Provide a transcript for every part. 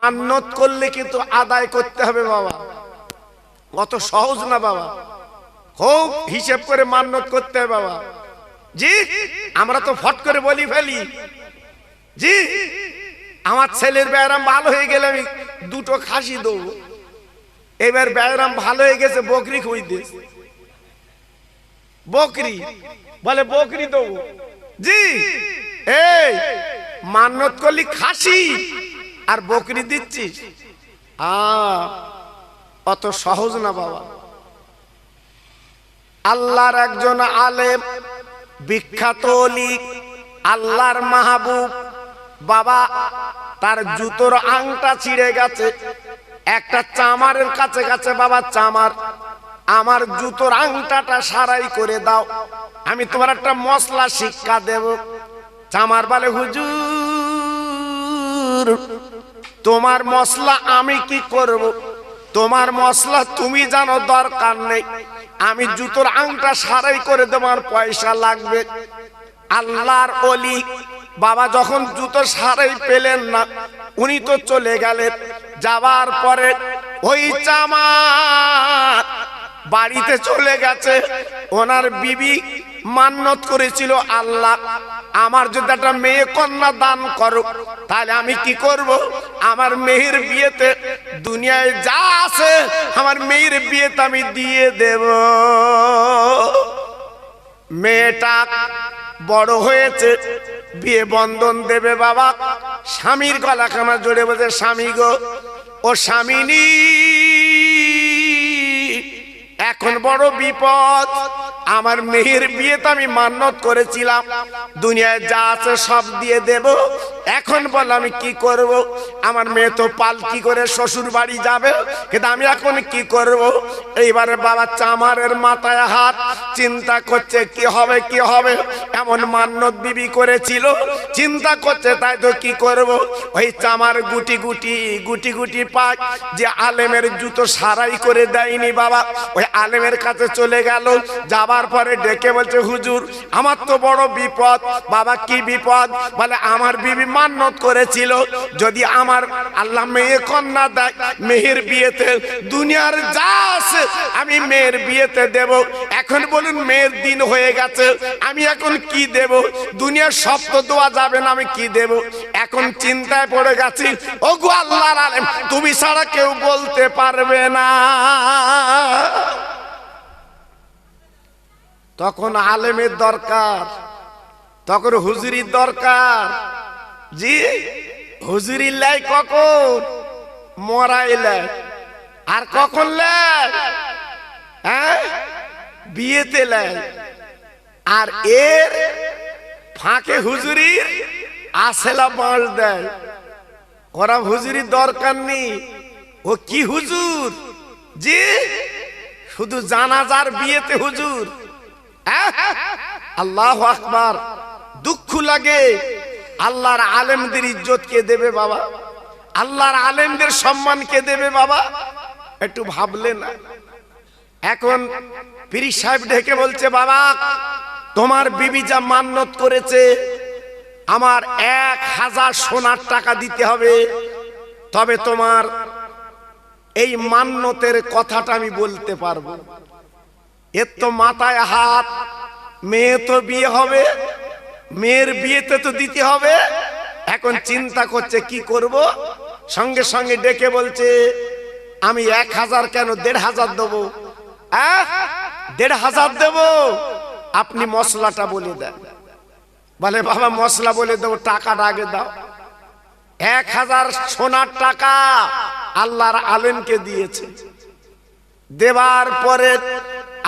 মান্নত করলে কিন্তু আদায় করতে হবে বাবা, অত সহজ না বাবা, খুব হিসেব করে মান্নত করতে হবে বাবা। জি আমরা তো ফট করে বলি ফেলি, জি আমার ছেলের ব্যায়াম ভালো হয়ে গেলে আমি দুটো খাসি দেবো, এবার ব্যায়াম ভালো হয়ে গেছে বকরি খুঁজ দিস, বকরি বলে বকরি দেবো। জি এই মান্নত করলি খাসি আর বকরি দিচ্ছিস, অত সহজ না বাবা। আল্লাহর একজন আলেম বিখ্যাত ওলি, আল্লাহর মাহবুব বাবা, তার জুতোর আংটা ছিঁড়ে গেছে, একটা চামারের কাছে কাছে বাবা চামার, আমার জুতোর আংটাটা সারাই করে দাও, আমি তোমার একটা মশলা শিক্ষা দেব। চামার বলে হুজুর তোমার মশলা আমি কি করব, তোমার মশলা তুমি জানো, দরকার নেই, আমি জুতোর আংটা সারাই করে দেব, আর পয়সা লাগবে। আল্লাহর ওলি বাবা যখন জুতো সারাই পেলেন না, উনি তো চলে গেলেন, যাবার পরে ওই চামার বাড়িতে চলে গেছে, ওনার বিবি মান্নত করেছিল, আল্লাহ আমার যদি একটা মেয়ে কন্যা দান করো, তাহলে আমি কি করব, আমার মেয়ের বিয়েতে দুনিয়ায় যা আছে আমার মেয়ের বিয়েতে আমি দিয়ে দেব। মেয়েটা বড় হয়েছে, বিয়ে বন্ধন দেবে বাবা, স্বামীর গলা খানা জড়ে বসে, স্বামী গো ও স্বামিনী এখন বড় বিপদ, আমার মেয়ের বিয়েতে আমি মান্নত করেছিলাম দুনিয়ায় যা আছে সব দিয়ে দেব, এখন বল আমি কি করব, আমার মেয়ে তো পালকি করে শ্বশুর বাড়ি যাবে, কিন্তু আমি এখন কি করব। এইবারে বাবা চামারের মাথায় হাত, চিন্তা করছে কি হবে কি হবে, এমন মান্নত বিবি করেছিল, চিন্তা করছে তাই তো কি করব। ওই চামার গুটি গুটি গুটি গুটি পাক যে আলেমের জুতো সারাই করে দেয়নি বাবা, ওই আলেমের কাছে চলে গেল, যাবার পরে ডেকে বলছে হুজুর আমার তো বড় বিপদ। বাবা কি বিপদ, বলে আমার বিবি মান্নত করেছিল যদি আমার আল্লাহ মেয়ে কন্যা দেয়, মেয়ের বিয়েতে দুনিয়ার যা আছে আমি মেয়ের বিয়েতে দেব, এখন বলুন মেয়ের দিন হয়ে গেছে, আমি এখন কি দেব, দুনিয়ার সব তো দেওয়া যাবে না, আমি কি দেব, এখন চিন্তায় পড়ে গেছি। ওগো আল্লাহর আলেম তুমি ছাড়া কেউ বলতে পারবে না। তখন আলেমের দরকার, তখন হুজুরির দরকার। জি হুজুরির লাই কখন মরাইলে, আর কখন লাই হ্যাঁ বিয়েতে লাই, আর এর ফাঁকে হুজুরির আসেলা বাঁশ দেয়, ওরা হুজুরির দরকার নেই, ও কি হুজুর, জি শুধু জানাজার বিয়েতে হুজুর। আল্লাহু আকবার, দুঃখ লাগে। আল্লাহর আলেমদের ইজ্জত কে দেবে বাবা, আল্লাহর আলেমদের সম্মান কে দেবে বাবা, একটু ভাবলে না। এখন পীর সাহেব ডেকে বলছে বাবা তোমার বিবি যা মান্নত করেছে আমার 1000 সোনার টাকা দিতে হবে, তবে তোমার এই মান্নতের কথাটা আমি বলতে পারবো। এর তো মাথায় হাত, মেয়ে তো বিয়ে হবে, মেয়ের বিয়েতে তো দিতে হবে, এখন চিন্তা করছে কি করব, সঙ্গে সঙ্গে ডেকে বলছে আমি 1000 কেন 1500 দেবো। 1500 দেবো, আপনি মশলাটা বলে দেন। বলে বাবা মশলা বলে দেবো, টাকাটা আগে দাও। 1000 সোনার টাকা আল্লাহর আলেমকে দিয়েছে, দেবার পরে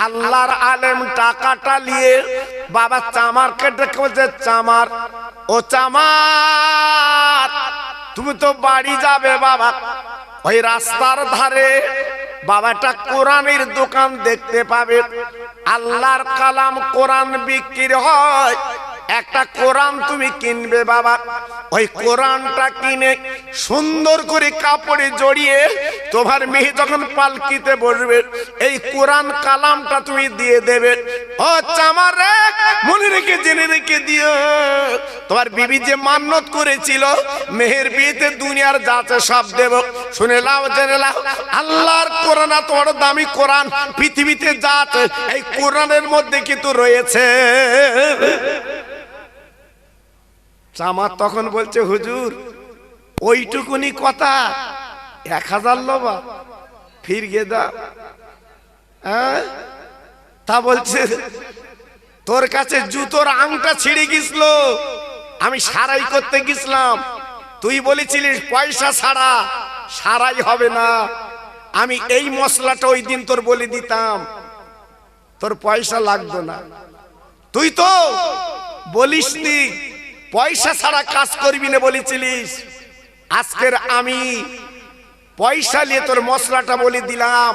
আল্লাহর আলেম টাকাটা নিয়ে বাবা চামারকে ডেকে বলছে চামার ও চামার তুমি তো বাড়ি যাবে বাবা, ওই রাস্তার ধারে বাবা একটা কোরআনের দোকান দেখতে পাবে, আল্লাহর কালাম কোরআন বিক্রি হয়, একটা কোরআন তুমি কিনবে বাবা। ওই কোরআনটা কিনে সুন্দর করে কাপড়ে জড়িয়ে তোমার মেয়ে যখন পালকিতে বসবে এই কোরআন কালামটা তুমি দিয়ে দেবে। ও চামার রে, মনে রেখে জেনে রেখে দিও, তোমার বিবি যে মান্যত করেছিল মেহের বিয়েতে দুনিয়ার যা আছে সব দেব। শুনে লাও, জেনে লাও, আল্লাহর কোরআন এত বড় দামি কোরআন, পৃথিবীতে যা আছে এই কোরআনের মধ্যে কিন্তু রয়েছে। চামার তখন বলছে, হুজুর ওইটুকুনি কথা 1000 লোবা ফির গে দা। তা বলছে তোর কাছে জুতোর আংটা ছিঁড়ে গেছিল, আমি সারাই করতে গেছিলাম, তুই বলেছিলিস পয়সা ছাড়া সারাই হবে না। আমি এই মশলাটা ওই দিন তোর বলে দিতাম, তোর পয়সা লাগতো না। তুই তো বলিসনি পয়সা ছাড়া কাজ করবি না বলেছিলিস। আজকের আমি পয়সা নিয়ে তোর মশলাটা বলে দিলাম,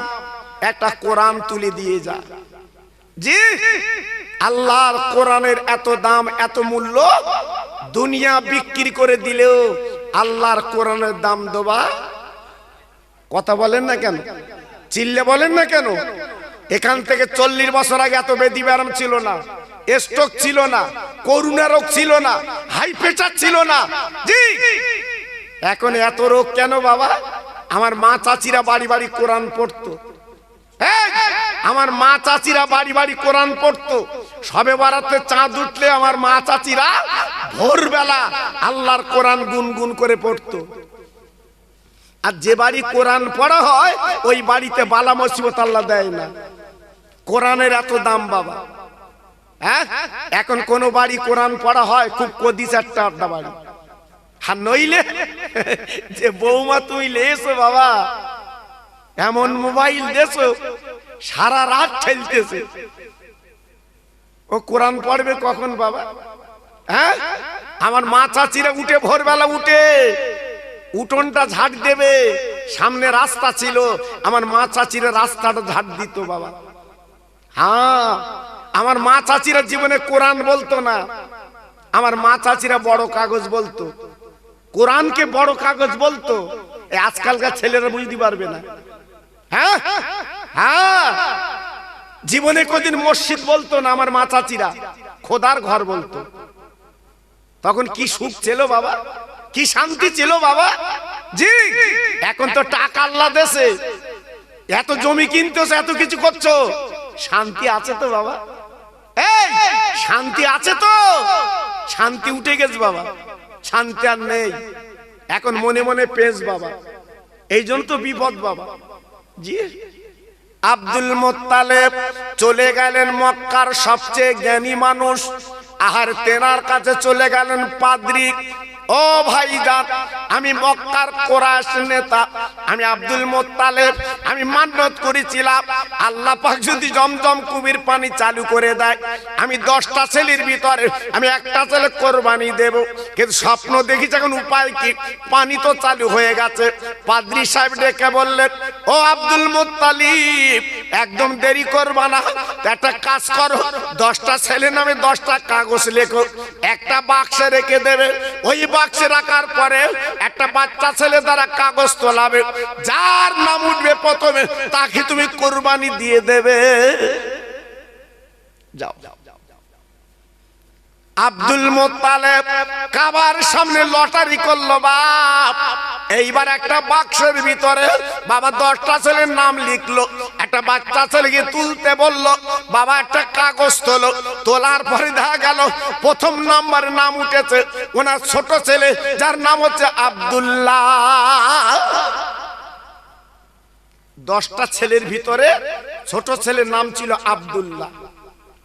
একটা কোরআন তুলে দিয়ে যা। জি, আল্লাহর কোরআনের এত দাম, এত মূল্য, দুনিয়া বিক্রি করে দিলেও আল্লাহর কোরআনের দাম দেবা। কথা বলেন না কেন? চিল্লে বলেন না কেন? এখান থেকে 40 বছর আগে এত বেদি ব্যারাম ছিল না, স্ট্রোক ছিল না, করোনা রোগ ছিল না, হাই প্রেসার ছিল না। জি, এখন এত রোগ কেন বাবা? আমার মা চাচিরা বাড়ি বাড়ি কোরআন পড়তো। আমার মা চাচিরা বাড়ি বাড়ি কোরআন পড়তো। সবে বারাতে চাঁদ উঠলে আমার মা চাচিরা ভোরবেলা আল্লাহর কোরআন গুনগুন করে পড়তো। আর যে বাড়ি কোরআন পড়া হয় ওই বাড়িতে বালা মুসিবত আল্লাহ দেয় না। কোরআনের এত দাম বাবা। হ্যাঁ, এখন কোন বাড়ি কোরআন পড়া হয় খুব কদিস একটা আড্ডা বাড়ি। আর নইলে যে বৌমা তুই লেছো বাবা, এমন মোবাইল দেছো সারা রাত ঠেলতেছে। ও কোরআন পড়বে কখন বাবা? হ্যাঁ, আমার মা চাচিরা উঠে ভোরবেলা উঠে উঠোনটা ঝাড় দেবে। সামনে রাস্তা ছিল, আমার মা চাচিরা রাস্তাটা ঝাড় দিত বাবা। হ্যাঁ, আমার মা চাচিরা জীবনে কোরআন বলতো না। আমার মা চাচিরা বড় কাগজ বলতো, কোরআনকে বড় কাগজ বলতো। আজকালকার ছেলেরা বুঝতে পারবে না। হ্যাঁ হ্যাঁ, জীবনে কোনদিন মসজিদ বলতো না আমার মা চাচিরা, খোদার ঘর বলতো। তখন কি সুখ ছিল বাবা, কি শান্তি ছিল বাবা। জি, এখন তো টাকা আল্লাহ দেশে, এত জমি কিনতেছ, এত কিছু করছো, শান্তি আছে তো বাবা? এই শান্তি আছে তো? শান্তি উঠে গেছে বাবা, শান্তি আর নেই। এখন মনে মনে পেশ বাবা, এই জন্য তো বিপদ বাবা। জি, আব্দুল মুত্তালিব চলে গেলেন মক্কার সবচেয়ে জ্ঞানী মানুষ, আহার তেনার কাছে চলে গেলেন পাদ্রী। ও ভাইজান, আমি মক্কার কুরাইশ নেতা, আমি আব্দুল মুত্তালিব, আমি মান্যত করেছিলাম আল্লাহ পাক যদি জমজম কুবির পানি চালু করে দেয়, আমি 10টা ছেলের ভিতরে আমি একটা ছেলে কোরবানি দেব। কিন্তু স্বপ্ন দেখি যখন উপায় কি, পানি তো চালু হয়ে গেছে। পাদ্রী সাহেব ডেকে বললেন, ও আব্দুল মুত্তালিব, একদম দেরি করবা না, একটা কাজ করো, 10টা ছেলে নামে 10টা কাগজ লেখো, একটা বাক্সে রেখে দেবে। ওই বাক্সে রাখার পরে একটা বাচ্চা ছেলে দ্বারা কাগজ তোলাবে, যার নাম উঠবে প্রথমে তাকে তুমি কোরবানি দিয়ে দেবে। যাও। আব্দুল মুত্তালিব কাবার সামনে লটারি করলো বাপ। এইবার একটা বাক্সের ভিতরে বাবা 10টা ছেলের নাম লিখলো, একটা বাচ্চা ছেলেকে তুলতে বললো, বাবা একটা কাগজ তোলো। তোলার পরে দেখা গেল প্রথম নাম্বারে নাম উঠেছে ওনার ছোট ছেলে, যার নাম হচ্ছে আব্দুল্লাহ। 10টা ছেলের ভিতরে ছোট ছেলের নাম ছিল আব্দুল্লাহ।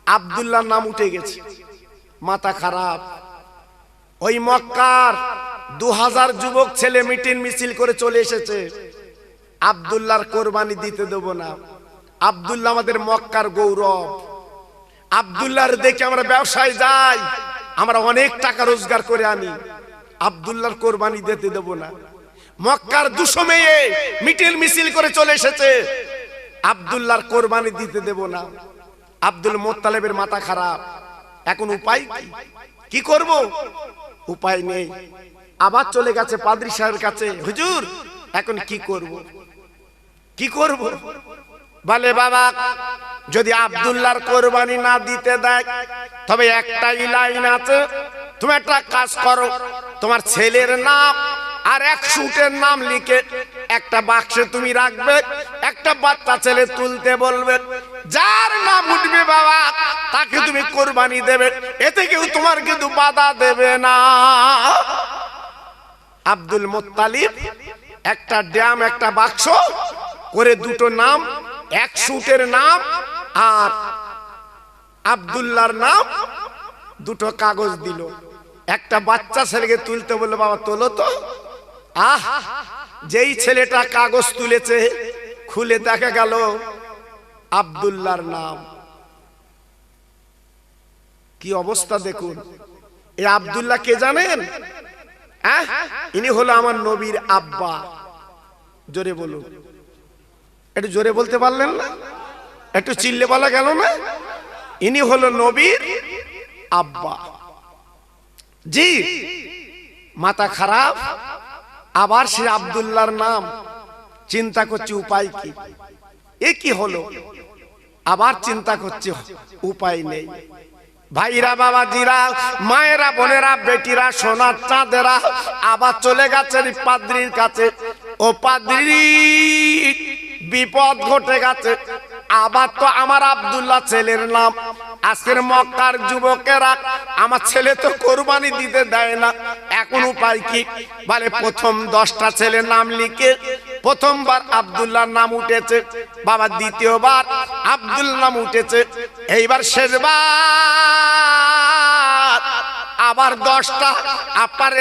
আব্দুল্লাহর নাম উঠে গেছে, মাথা খারাপ। ওই মক্কার 2000 যুবক ছেলে মিটিং মিছিল করে চলে এসেছে, আব্দুল্লাহর কোরবানি দিতে দেব না। আব্দুল্লাহ আমাদের মক্কার গৌরব। আব্দুল্লাহর দেখে আমরা ব্যবসায় যাই, আমরা অনেক টাকা রোজগার করে আনি, আব্দুল্লাহর কোরবানি দিতে দেব না। মক্কার 200 মেয়ে মিটিং মিছিল করে চলে এসেছে, আব্দুল্লাহর কোরবানি দিতে দেব না। আব্দুল মুত্তালিবের মাথা খারাপ। এখন উপায় কি? কি করব, উপায় নেই। আবার চলে গেছে পাদ্রী সাহেবের কাছে, হুজুর এখন কি করব, কি করব? বলে বাবা, যদি আব্দুল্লাহর কোরবানি না দিতে দেয় তবে একটাই লাইন আছে, তুমি একটা কাজ করো, তোমার ছেলের নাম আর 100 উটের নাম লিখে একটা বাক্সে তুমি রাখবে, একটা বাচ্চা ছেলে তুলতে বলবে, যার নাম উঠবে বাবা তাকে তুমি কোরবানি দেবে, এতে কেউ তোমার কিন্তু বাধা দেবে না। আব্দুল মুত্তালিব একটা ড্যাম, একটা বাক্স করে দুটো নাম, 100 উটের নাম আর আব্দুল্লাহর নাম, দুটো কাগজ দিল। একটা বাচ্চা ছেলেকে তুলতে বললো, বাবা তোলো তো। যেই ছেলেটা কাগজ তুলেছে খুলে দেখা গেল আব্দুল্লাহর নাম। কি অবস্থা দেখুন। এই আব্দুল্লাহ কে জানেন? ইনি হলো আমার নবীর আব্বা। জোরে বলুন, একটু জোরে বলতে পারলেন না? একটু চিল্লে বলা গেল না? ইনি হলো নবীর আব্বা। জি, মাথা খারাপ। আবার সে আব্দুল্লাহর নাম চিন্তা করছে উপায় কি, এ কি হলো, আবার চিন্তা করছে উপায় নেই। ভাইরা, বাবাজিরা, মায়েরা, বোনেরা, বেটিরা, সোনার চাঁদেরা আবার চলে গেছেন পাদ্রীর কাছে। ও পাদ্রী, বিপদ ঘটে গেছে। আবার তো আমার আব্দুল্লাহ ছেলের নাম। আজকের মক্কার যুবকেরা আমার ছেলে তো কোরবানি দিতে দেয় না, এখন উপায় কি? বলে প্রথম 10টা ছেলের নাম লিখে প্রথমবার আব্দুল্লাহর নাম উঠেছে বাবা, দ্বিতীয়বার আব্দুল নাম উঠেছে, এইবার শেষবার আবার 10টা আপনার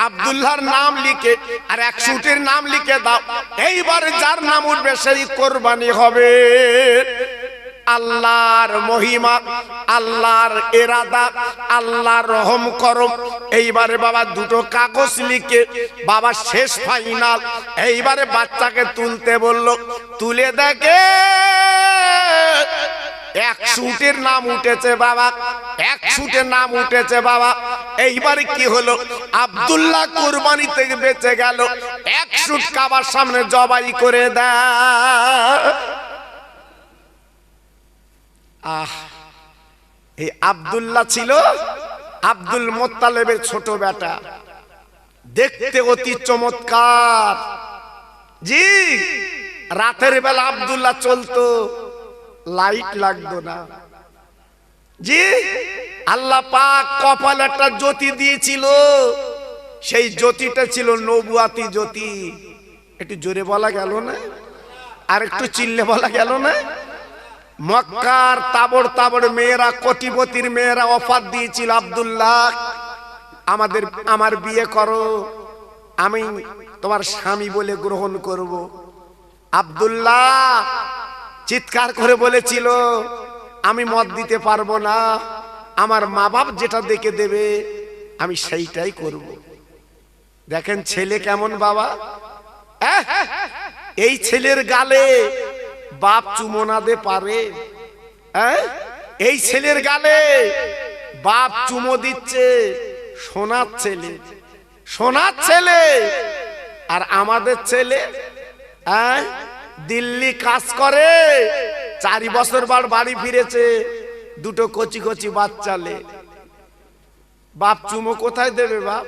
আব্দুল্লাহর নাম লিখে আর 100 উটের নাম লিখে দাও। এইবার যার নাম উঠবে সেই কোরবানি হবে। আল্লাহর মহিমা, আল্লাহর ইরাদা, আল্লাহর রহম করম। এইবারে বাবা দুটো কাগজ লিখে বাবা শেষ ফাইনাল। এইবারে বাচ্চাকে তুলতে বলল, তুলে দেখে 100 উটের নাম উঠেছে বাবা, 100 উটের নাম উঠেছে বাবা। এইবারে কি হলো? আব্দুল্লাহ কুরবানি থেকে বেঁচে গেল। 100 উট কাবার সামনে জবাই করে দেয়। এই আব্দুল্লাহ ছিল আব্দুল মুত্তালিবের ছোট বেটা, দেখতে অতি চমৎকার। জি, রাতের বেলা আব্দুল্লাহ চলতো, লাইট লাগতো না। জি, আল্লাহ পাক কপালে একটা জ্যোতি দিয়েছিল, সেই জ্যোতিটা ছিল নবুয়াতি জ্যোতি। একটু জোরে বলা গেল না? আর একটু চিল্লে বলা গেল না? মক্কার তাবড় তাবড় মেয়েরা, কোটিপতির মেয়েরা অফার দিয়েছিল, আব্দুল্লাহ আমার বিয়ে করো, আমি তোমার স্বামী বলে গ্রহণ করব। আব্দুল্লাহ চিৎকার করে বলেছিল, আমি মত দিতে পারবো না, আমার মা বাপ যেটা দেখে দেবে আমি সেইটাই করব। দেখেন ছেলে কেমন বাবা। এই ছেলের গালে বাপ চুমো না দে পারে? এই ছেলের গালে বাপ চুমো দিচ্ছে, সোনার ছেলে, সোনার ছেলে। আর আমাদের ছেলে দিল্লি কাজ করে, 4 বছর বার বাড়ি ফিরেছে, দুটো কচি কচি বাচ্চালে। বাপ চুমো কোথায় দেবে বাপ?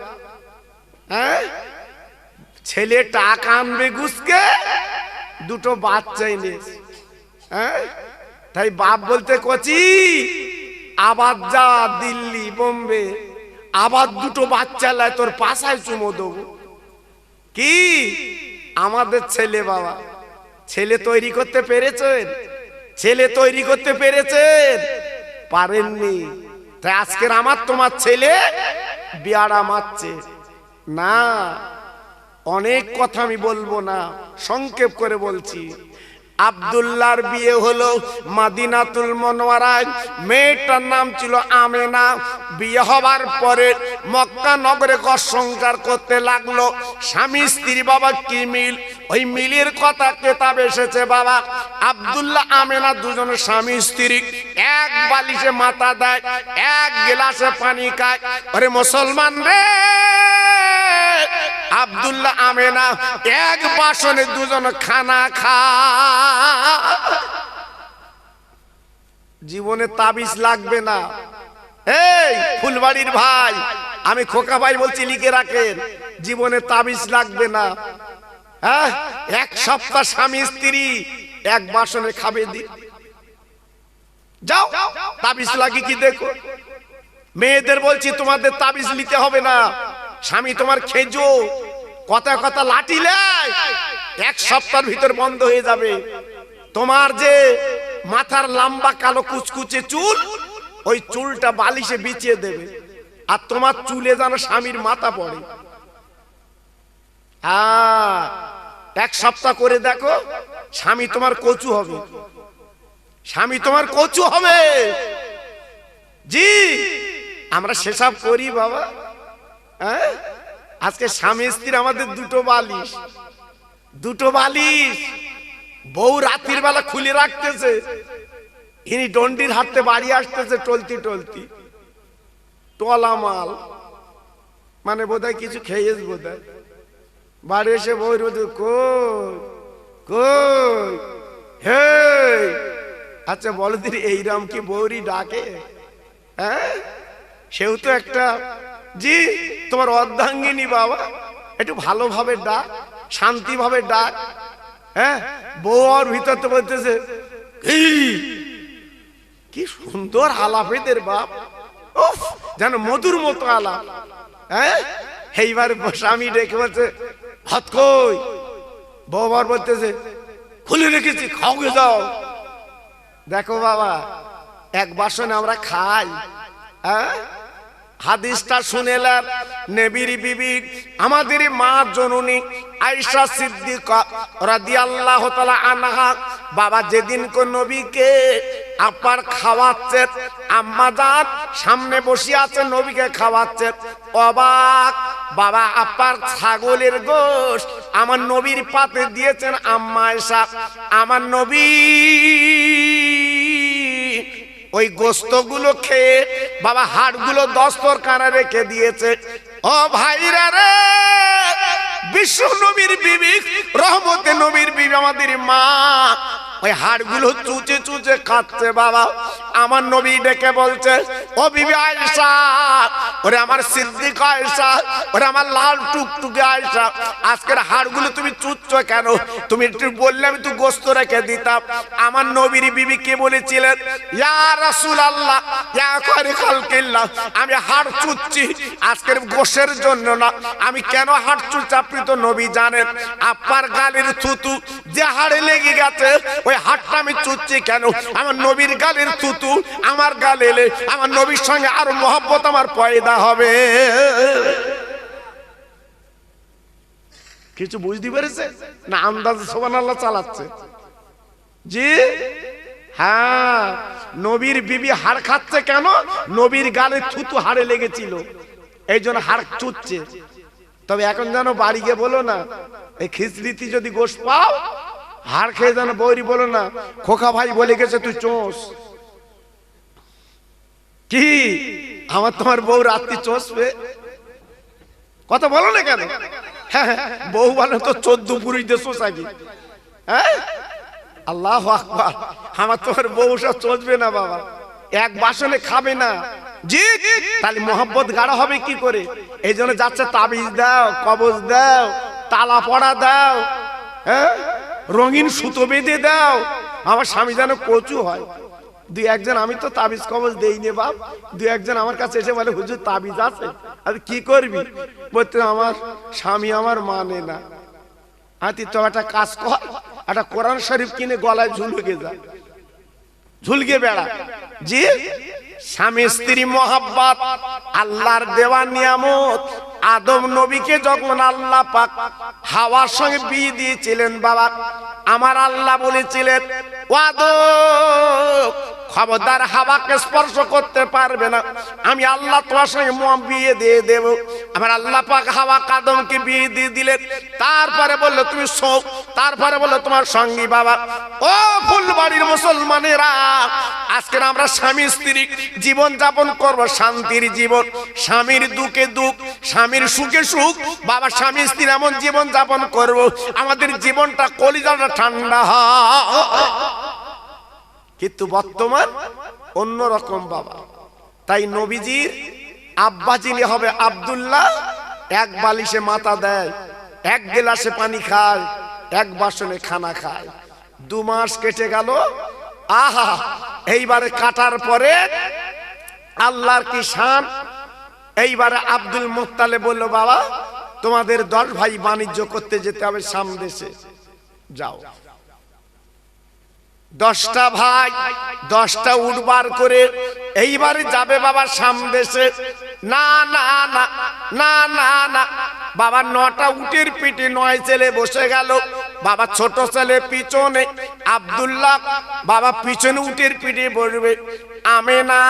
ছেলে টাকা আনবে ঘুষকে, দুটো বাচ্চা এনেছে। তাই বাপ বলতে কচি, আবার যা দিল্লি বোম্বে, আবার দুটো বাচ্চা লাই, তোর পাশায় চুমো দেবো। কি আমাদের ছেলে বাবা, ছেলে তৈরি করতে পেরেছেন? ছেলে তৈরি করতে পেরেছেন? পারেননি। তাই আজকের আমার তোমার ছেলে বিয়ারা মারছে না। অনেক কথা আমি বলবো না, সংক্ষেপ করে বলছি। আব্দুল্লাহর বিয়ে হলো মদিনাতুল মুনাওয়ারায়, মেয়েটার নাম ছিল আমেনা। বিয়ে হবার পরে মক্কা নগরে ঘর সংসার করতে লাগলো। স্বামী স্ত্রী বাবা কি মিল, ওই মিলের কথা কেতাব এসেছে বাবা। আব্দুল্লাহ আমেনা দুজনের স্বামী স্ত্রী, এক বালিশে মাথা দেয়, এক গ্লাসে পানি খায়। আরে মুসলমান রে, আব্দুল্লাহ আমেনা এক বাসনে দুজন খানা খায়। জীবনে তাবিজ লাগবে না। এই ফুলবাড়ির ভাই, আমি খোকা ভাই বলছি, লিখে রাখেন, জীবনে তাবিজ লাগবে না। হ্যাঁ, এক সপ্তাহ স্বামী স্ত্রী এক বাসনে খাবে দি, যাও তাবিজ লাগে কি দেখো। মেয়েদের বলছি তোমাদের তাবিজ নিতে হবে না, স্বামী তোমার খেজো কথা কথা লাঠিলে এক সপ্তাহের ভিতর বন্ধ হয়ে যাবে। তোমার যে মাথার লম্বা কালো কুচকুচে চুল, ওই চুলটা বালিশে বিছিয়ে দেবে, আর তোমার চুলে যেন স্বামীর মাথা পড়ে। এক সপ্তাহ করে দেখো, স্বামী তোমার কচু হবে, স্বামী তোমার কচু হবে। জি, আমরা সেসব করি বাবা। হ্যাঁ, আজকে স্বামী স্ত্রী আমাদের দুটো বালিশ, দুটো বালিশ। বউ রাত্রির বেলা খুলে রাখতেছে, ইনি ডন্ডির হাতে বাড়ি আসতেছে টলতি টলতি, টলা মাল, মানে বোধহয় কিছু খেয়েছ বোধহয়। বাড়ি এসে বউ রোদ কই কই, হে আচ্ছা বলো দিদি, এইরাম কি বৌরি ডাকে? হ্যাঁ, সেও তো একটা। জি, তোমার অর্ধাঙ্গিনী বাবা, একটু ভালোভাবে ডাক, শান্তি ভাবে ডাক। হ্যাঁ, বউর ভিতর তো বলতেছে কি সুন্দর আলাপ এদের বাপ, উফ, যেন মধুর মতো আলাপ। হ্যাঁ, এইবার স্বামী ডেকে বলছে ভাত কই, বউবার বলতেছে খুলে রেখেছি, খাও গে যাও। দেখো বাবা, এক বাসনে আমরা খাই। হ্যাঁ, হাদিসটা শুনেলাম, নবীর বিবি আমাদের মা জননী আয়েশা সিদ্দিকা রাদিয়াল্লাহু তাআলা আনহা, বাবা যেদিন কোন নবীকে আপার খাওয়াচ্ছে, আম্মা জান সামনে বসে আছে, নবীকে খাওয়াচ্ছে, অবাক বাবা, আপার ছাগলের গোশত আমার নবীর পাতে দিয়েছেন আম্মা আয়েশা। আমার নবী ওই গোস্তগুলো খেয়ে বাবা হাড়গুলো দস্তরখানে রেখে দিয়েছে। ও ভাইরা রে, বিশ্ব নবীর বিবি, রহমতে নবীর বিবি আমাদের মা ওই হাড়গুলো চুচে চুচে খাচ্ছে বাবা। আমার নবী ডেকে বলছে, ও বিবি আয়েশা, ওরে আমার সিদ্দিকা আয়েশা, ওরে আমার লাল টুকটুকে আয়েশা, আজকের হাড়গুলো তুমি চুচ্ছ কেন? তুমি একটু বললে আমি তো গোস্ত রেখে দিতাম। আমার নবীর বিবি কে বলেছিলেন, ইয়া রাসূলুল্লাহ, ইয়া খায়রুল খালকিল্লাহ, আমি হাড় চুচ্ছি আজকের গোশের জন্য না। আমি কেন হাড় চুচ্ছি আপনি তো নবী জানেন। আপনার গালের থুতু যে হাড়ে লেগে গেছে, ওই হাড়টা আমি চুচ্ছি কেন? আমার নবীর গালের থুতু আমার গালে এলে আমার নবীর সঙ্গে আরো মহব্বত আমার পয়দা হবে। কিছু বুঝতে পেরেছে না? আন্দাজে সুবহানাল্লাহ চালাচ্ছে। জি হ্যাঁ, নবীর বিবি হাড় খাচ্ছে কেন? নবীর গালে থুতু হাড়ে লেগেছিল, এই জন্য হাড় চুচ্ছে। তবে এখন যেন বাড়ি গিয়ে বলো না, এই খিচড়িতে যদি গোশ পাও, হাড় খেয়ে যেন বৌরি বলো না, খোকা ভাই বলে গেছে তুই চোষ। কি আমার তোমার বউ রাত্রি চষবে? কথা বলো না কেন? হ্যাঁ, বউ বলে তো 14 পুরুষ দিয়ে চষাবি। হ্যাঁ, আল্লাহু আকবার, আমার তোমার বউ সব চষবে না বাবা, এক বাসনে খাবে না। জি, তাহলে মোহাব্বত গাঢ় হবে কি করে? এই জন্য যাচ্ছে তাবিজ দাও, কবজ দাও, তালা পড়া দাও, হ্যাঁ, রঙিন সুতো বেঁধে দাও, আমার স্বামী যেন কচু হয়। দুই একজন, আমি তো তাবিজ কবজ দেই নে বাপ, দুই একজন আমার কাছে এসে বলে হুজুর তাবিজ আছে, আর কি করবি? বলতে আমার স্বামী আমার মানে না। হাতি তো একটা কাজ কর, একটা কোরআন শরীফ কিনে গলায় ঝুলকে যা, ঝুলকে বেড়া। জি, স্বামী স্ত্রী মহাব্বত আল্লাহর দেওয়া নিয়ামত। আদম নবীকে যখন আল্লাহ পাক হাওয়ার সঙ্গে বিয়ে দিয়েছিলেন বাবা, আমার আল্লাহ বলেছিলেন, ও আদম খবরদার হাওয়াকে স্পর্শ করতে পারবে না। আমি আল্লাহ তোমার সঙ্গে বিয়ে দিয়ে দেব। আমার আল্লাহ পাক হাওয়া আদমকে বিয়ে দিয়ে দিলেন। তারপরে বললো তুমি শোক, তারপরে বললো তোমার সঙ্গী বাবা। ও ফুলবাড়ির মুসলমানেরা, আজকে আমরা স্বামী স্ত্রী জীবন যাপন করবো, শান্তির জীবন, স্বামীর দুঃখে দুঃখ, স্বামীর সুখে সুখ। বাবা স্বামী স্ত্রী এমন জীবন যাপন করব, আমাদের জীবনটা কলিজাটা ঠান্ডা হয়। কিন্তু বর্তমান অন্যরকম বাবা। তাই নবীজির আব্বা যিনি হবে আব্দুল্লাহ, এক বালিশে মাথা দেয়, এক গ্লাসে পানি খায়, এক বাসনে খানা খায়। 2 মাস কেটে গেল। আহা, এইবারে কাটার পরে আল্লাহর কি শান। এইবারে আব্দুল মুত্তালিব বলল বাবা তোমাদের 10 ভাই বাণিজ্য করতে যেতে হবে শাম দেশে, যাও। 10টা ভাই 10টা উট বার করে এইবারে যাবে বাবা শাম দেশে। না না না না না না বাবা, 9টা উটের পিঠে 9 ছেলে বসে গেল। বাবা ছোট ছেলে পিছনে, আব্দুল্লাহ বাবা পিছনে উটের পিঠে বসবে। আমেনা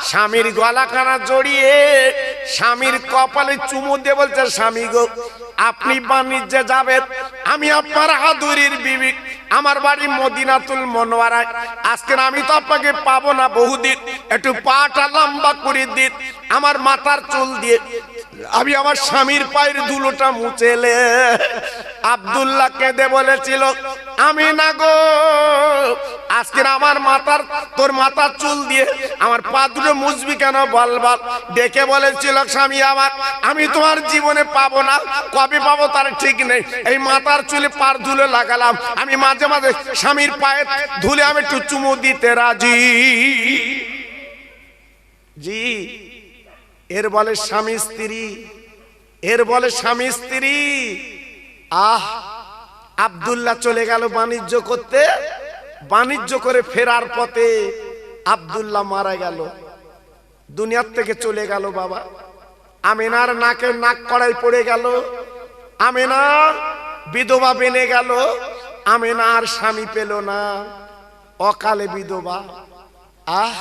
স্বামীর গলাখানা জড়িয়ে স্বামীর কপালে চুমু দিয়ে বলছে, স্বামী গো আপনি বাণিজ্যে যাবেন, আমি আপনার আদুরির বিবি, আমার বাড়ি মদিনাতুল মুনাওয়ারায়। আজকে আমি তো আপনাকে পাবো না বহুদিন, একটু পাটা লম্বা করে দিন, আমার মাথার চুল দিয়ে আমি আমার স্বামীর পায়ের ধুলোটা মুছেলে। আব্দুল্লাহ কেঁদে বলেছিল, আমি না গো আজকে আমার মাথার তোর মাথার চুল দিয়ে আমার পা দুটো মুছবি কেন বল বল। ডেকে বলেছিল, স্বামী আমার আমি তোমার জীবনে পাবো না, কবে পাবো তার ঠিক নেই। এই মাথার চুলে পার ধুলে লাগালাম, আমি মাঝে মাঝে স্বামীর পায়ে ধুলে আমি একটু চুমু দিতে রাজি। জি, এর বলে স্বামী স্ত্রী, এর বলে স্বামী স্ত্রী। আহ, আব্দুল্লাহ চলে গেল বাণিজ্য করতে। বাণিজ্য করে ফেরার পথে আব্দুল্লাহ মারা গেল, দুনিয়ার থেকে চলে গেল বাবা। আমিনার নাকে নাক কড়াই পড়ে গেল, আমিনা বিধবা বেনে গেল। আমিনা আর স্বামী পেল না, অকালে বিধবা। আহ,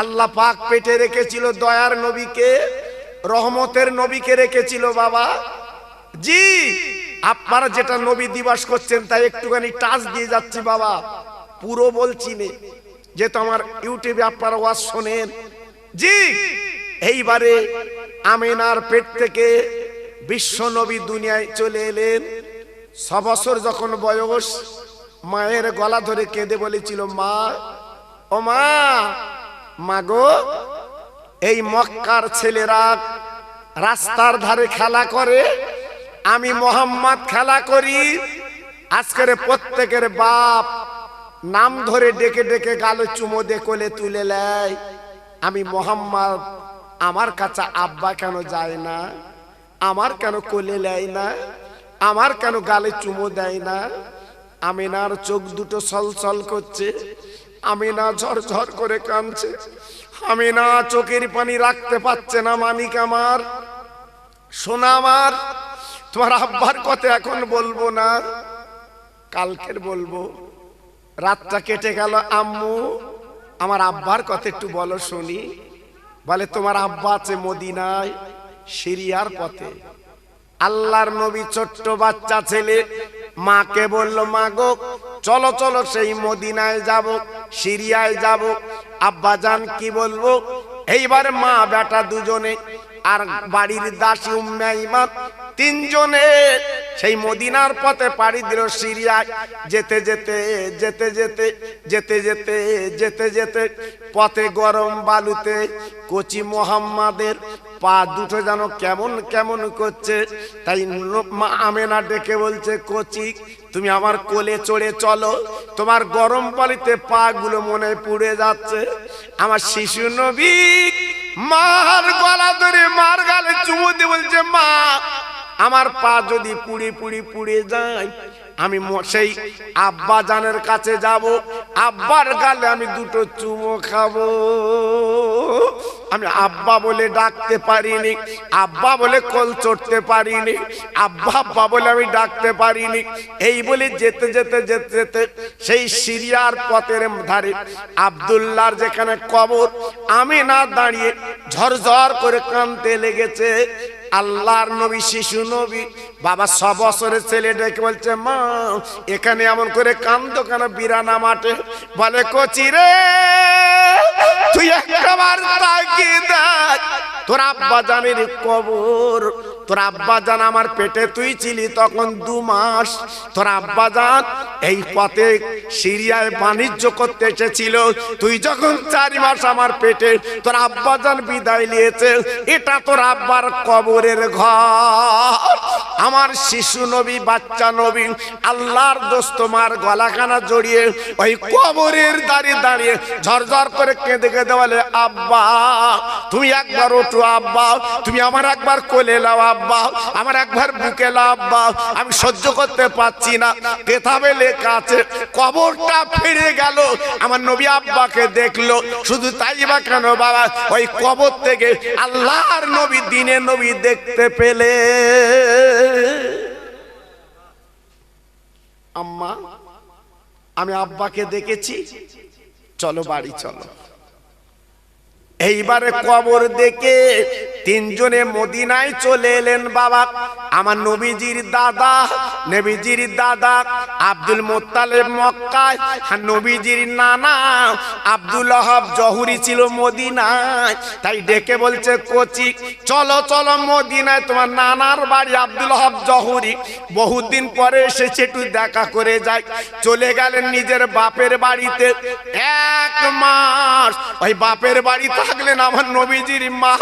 আল্লাহ পাক পেটে রেখেছিল দয়ার নবীকে, রহমতের নবীকে রেখেছিল বাবা। জি, আপনারা যেটা নবী দিবস করছেন তাই একটুখানি টাচ দিয়ে যাচ্ছি বাবা, পুরো বলছি নে, যেহেতু আমার ইউটিউবে আপনারা ওয়াজ শোনেন। জি, এইবারে আমিনার পেট থেকে বিশ্ব নবী দুনিয়ায় চলে এলেন। 6 বছর যখন বয়স, মায়ের গলা ধরে কেঁদে বলেছিল, মা ও মা, মাগো এই মক্কার ছেলেরা রাস্তার ধারে খেলা করে, আমি মোহাম্মদ খেলা করি। আজকের প্রত্যেকের বাপ নাম ধরে ডেকে ডেকে গালে চুমো দিয়ে কোলে তুলে নেয়। আমি মোহাম্মদ, আমার কাছে আব্বা কেন যায় না, আমার কেন কোলে নেয় না, আমার কেন গালে চুমো দেয় না। আমিনার চোখ দুটো ছলছল করছে, আমিনা ঝরঝর করে কাঁদছে, আমিনা চোখের পানি রাখতে পারছে না। মানিক আমার, সোনা আমার, তোমার আব্বার কথা এখন বলবো না, কালকের বলবো। রাতটা কেটে গেল, আম্মু আমার আব্বার কথা একটু বলো শুনি। বলে তোমার আব্বা আছে মদিনায়, সিরিয়ার পথে। আল্লাহর নবী ছোট্ট বাচ্চা ছেলে মাকে বলল, মা গো চলো চলো সেই মদিনায় যাব, সিরিয়ায় যাব। আব্বা জান কি বলবো। এইবার মা বেটা দুজনে আর বাড়ির দাসী উম্মে আইমান 3 জনে সেই মদিনার পথে পাড়ি দিল সিরিয়ায়। যেতে যেতে যেতে যেতে যেতে যেতে যেতে যেতে পথে গরম বালুতে কচি মোহাম্মদের পা দুটো যেন কেমন কেমন করছে। তাই মা আমেনা ডেকে বলছে, কচি তুমি আমার কোলে চড়ে চলো, তোমার গরম বালিতে পা গুলো মনে পুড়ে যাচ্ছে। আমার শিশু নবী মার গলা ধরে মার গালে চুমু দিয়ে বলছে, মা আমার পা যদি পুড়ে পুড়ে পুড়ে যায়, আমি সেই আব্বা জানের কাছে যাব, আব্বার গালে আমি দুটো চুমো খাবো। আমি আব্বা বলে ডাকতে পারিনি, আব্বা বলে কোল চড়তে পারিনি, আব্বা আব্বা বলে আমি ডাকতে পারিনি। এই বলে যেতে যেতে যেতে যেতে সেই সিরিয়ার পথের ধারে আব্দুল্লাহর যেখানে কবর, আমি না দাঁড়িয়ে ঝরঝর করে কাঁদতে লেগেছে। আল্লাহর নবী, শিশু নবী, বাবা 6 বছরের ছেলে ডেকে বলছে, মা এখানে এমন করে কান্দো কেন বিরানা মাঠে? বলে, কচি রে তুই একবার তাকিয়ে দেখ, তোর আব্বা জানের কবর। তোর আব্বা জান আমার পেটে তুই ছিলি তখন 2 মাস। তোর আব্বা জান এই পথে সিরিয়ায় বাণিজ্য করতে এসেছিল, তুই যখন 4 মাস আমার পেটে, তোর আব্বা জান বিদায় নিয়েছে। এটা তোর আব্বার কবরের ঘর। আমার শিশু নবী, বাচ্চা নবী, আল্লাহর দোস্ত মার গলাখানা জড়িয়ে ওই কবরের দাঁড়িয়ে দাঁড়িয়ে ঝরঝর করে কেঁদে কেঁদে বলে, আব্বা তুমি একবার ওঠো, আব্বা তুমি আমার একবার কোলে নাও, আব্বা আমার একবার বুকে নাও, আব্বা আমি সহ্য করতে পারছি না। কেতাবে লেখা আছে কবরটা ফিরে গেল, আমার নবী আব্বাকে দেখলো। শুধু তাই বা কেন বাবা, ওই কবর থেকে আল্লাহর নবী, দিনে নবী দেখতে পেলে। আম্মা আমি আব্বাকে দেখেছি, চলো বাড়ি চলো। এইবারে কবর দেখে 3 জনে মদিনায় চলে এলেন বাবা। আমার নবীজির দাদা আব্দুল মুত্তালিব মক্কায়, আর নবীজির নানা আব্দুল ওহাব জহুরি ছিল মদিনায়। তাই ডেকে বলছে, কোচি চলো চলো মদিনায়, তোমার নানার বাড়ি আব্দুল ওহাব জহুরি, বহুদিন পরে এসেছে, একটু দেখা করে যাই। চলে গেলেন নিজের বাপের বাড়িতে। 1 মাস ওই বাপের বাড়ি থাকলেন আমার নবীজির মা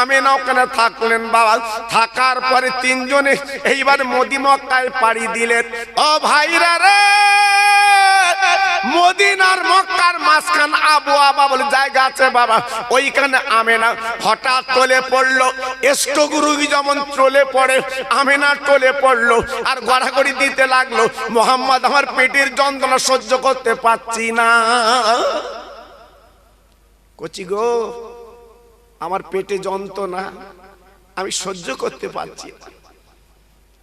আমেনা, ওখানে থাকলেন বাবা। থাকার পরে 3 জনে এইবার মক্কায় পাড়ি দিলেন। ও ভাইরা রে, মদিনার মক্কার মাঝখান আবু আবা বলে জায়গা আছে বাবা, ওইখানে আমেনা হঠাৎ টলে পড়লো। এষ্টগুরুগি যেমন টলে পড়ে, আমেনা টলে পড়লো আর গড়াগড়ি দিতে লাগলো, মোহাম্মদ আমার পেটের যন্ত্রণা সহ্য করতে পারছি না। কচি গো, আমার পেটে যন্ত্রণা আমি সহ্য করতে পারছি না।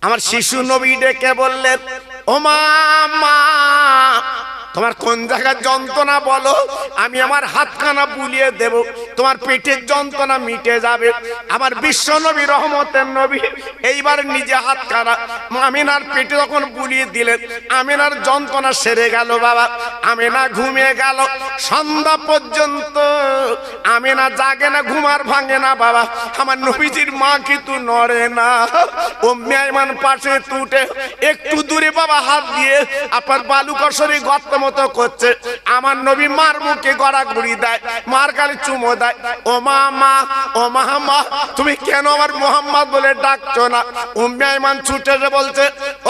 আমার শিশু নবী ডেকে বললেন, ও মা তোমার কোন জায়গার যন্ত্রণা বলো, আমি আমার হাতখানা বুলিয়ে দেব, তোমার পেটের যন্ত্রণা মিটে যাবে। আমার বিশ্ব নবী, রহমতের নবী, এইবার নিজে হাতখানা আমিনার পেটে যখন বুলিয়ে দিলেন, আমিনার যন্ত্রণা সেরে গেল বাবা। আমিনা ঘুমিয়ে গেল সন্ধ্যা পর্যন্ত। আমিনা জাগে না, ঘুমার ভাঙে না বাবা। আমার নবীজির মা কিন্তু নড়ে না। উম্মে আইমান পাশে তুটে একটু দূরে বাবা হাত দিয়ে আপনার বালুকসরে গর্ত মতো করছে। আমার নবী মার মুখে গড়াগড়ি দেয়, মার গালে চুমো দেয়। ও মা, ও মা, তুমি কেন আমার মোহাম্মদ বলে ডাকছো না? উম্মে আইমান ছুটে এসে বলছে,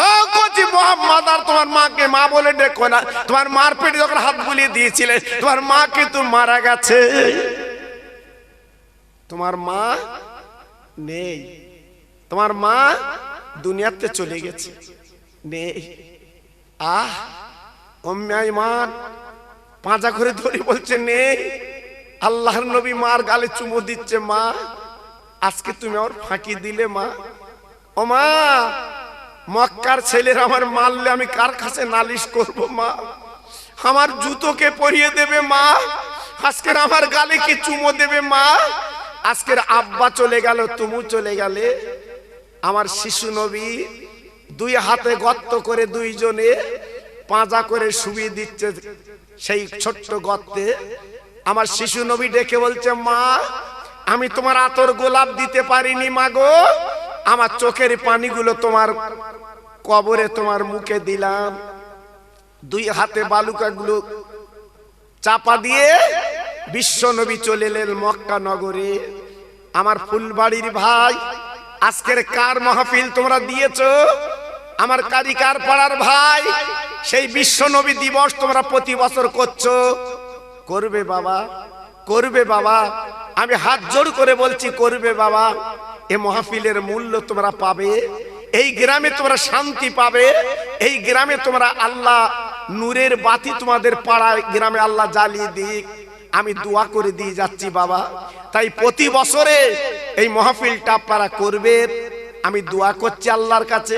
ও কচি মোহাম্মদ, আর তোমার মাকে মা বলে ডেকো না। তোমার মার পেটে যখন হাত বুলিয়ে দিয়েছিলে, তোমার মা কিন্তু মারা গেছে। তোমার মা নেই, তোমার মা দুনিয়াতে চলে গেছে, নেই। উম্মে আইমান পাঁজা করে ধরে বলছে, নেই। আল্লাহর নবী মার গালে চুমো দিচ্ছে, মা আজকে তুমি আমার ফাঁকি দিলে মা। ও মা, মক্কার ছেলেরা আমার মারলে আমি কার কাছে নালিশ করব মা? আমার জুতোকে পরিয়ে দেবে মা, আজকের আমার গালে কি চুমো দেবে মা? আজকের আব্বা চলে গেল, তুমি চলে গেলে। আমার শিশু নবী 2 হাতে গর্ত করে 2 জনে পাঁজা করে শুবিয়ে দিচ্ছে সেই ছোট্ট গর্তে। আমার শিশু নবী ডেকে বলছে, মা আমি তোমার আতর গোলাপ দিতে পারিনি মা গো, আমার চোখের পানিগুলো তোমার কবরে তোমার মুখে দিলাম। 2 হাতে বালুকাগুলো চাপা দিয়ে বিশ্ব নবী চলে এলেন মক্কা নগরে। আমার ফুলবাড়ির ভাই, আজকের কার মাহফিল তোমরা দিয়েছো? আমার কারিকার পাড়ার ভাই, সেই বিশ্ব নবী দিবস তোমরা প্রতি বছর করছো। করবে বাবা, করবে বাবা, আমি হাত জোড় করে বলছি, করবে বাবা। এ মাহফিলের মূল্য তোমরা পাবে, এই গ্রামে তোমরা শান্তি পাবে, এই গ্রামে তোমরা আল্লাহ নূরের বাতি তোমাদের পাড়ায় গ্রামে আল্লাহ জ্বালিয়ে দিক, আমি দোয়া করে দিয়ে যাচ্ছি বাবা। তাই প্রতি বছরে এই মাহফিলটা আপনারা করবেন, আমি দোয়া করছি আল্লাহর কাছে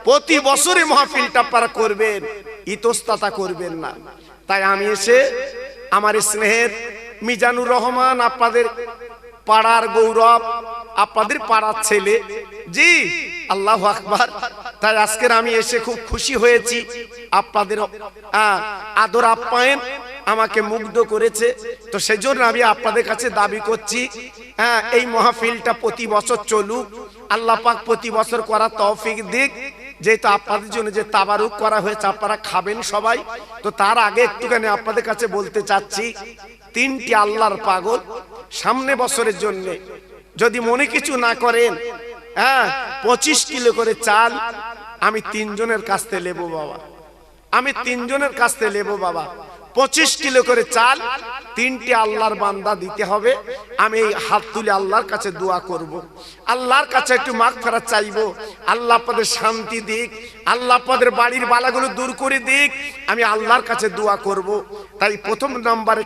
প্রতি বছরে মাহফিলটা আপনারা করবেন, ইতস্ততা করবেন না। তাই আমি এসে আমার স্নেহের মিজানুর রহমান, আপনাদের পাড়ার গৌরব, আপনাদের পাড়ার ছেলে, জি আল্লাহু আকবার। তাই আজকের আমি এসে খুব খুশি হয়েছি, আপনাদের আদর আপ্যায়ন আমাকে মুগ্ধ করেছে। তো সেজন্য আমি আপনাদের কাছে দাবি করছি, এই মাহফিলটা প্রতি বছর চলুক, আল্লাহ পাক প্রতি বছর করার তৌফিক দিক। যেহেতু আপনাদের জন্য যে তাবারুক করা হয়েছে, আপনারা খাবেন সবাই। তো তার আগে একটুখানি আপনাদের কাছে বলতে চাচ্ছি, তিনটি আল্লাহর পাগল সামনে বছরের জন্য যদি মনে কিছু না করেন, 25 কিলো করে চাল আমি তিনজনের কাছ থেকে নেবো বাবা, আমি তিনজনের কাছ থেকে নেবো বাবা। 25 কিলো করে চাল তিনটি আল্লাহর বান্দা দিতে হবে। আমি এই হাত তুলে আল্লাহর কাছে দোয়া করব, আল্লাহর কাছে একটু মাগফিরাত চাইবো, আল্লাহ আপনাদের শান্তি দিক, আল্লাহ আপনাদের বাড়ির বালাগুলো দূর করে দিক, আমি আল্লাহর কাছে দোয়া করব। তাই প্রথম নম্বরে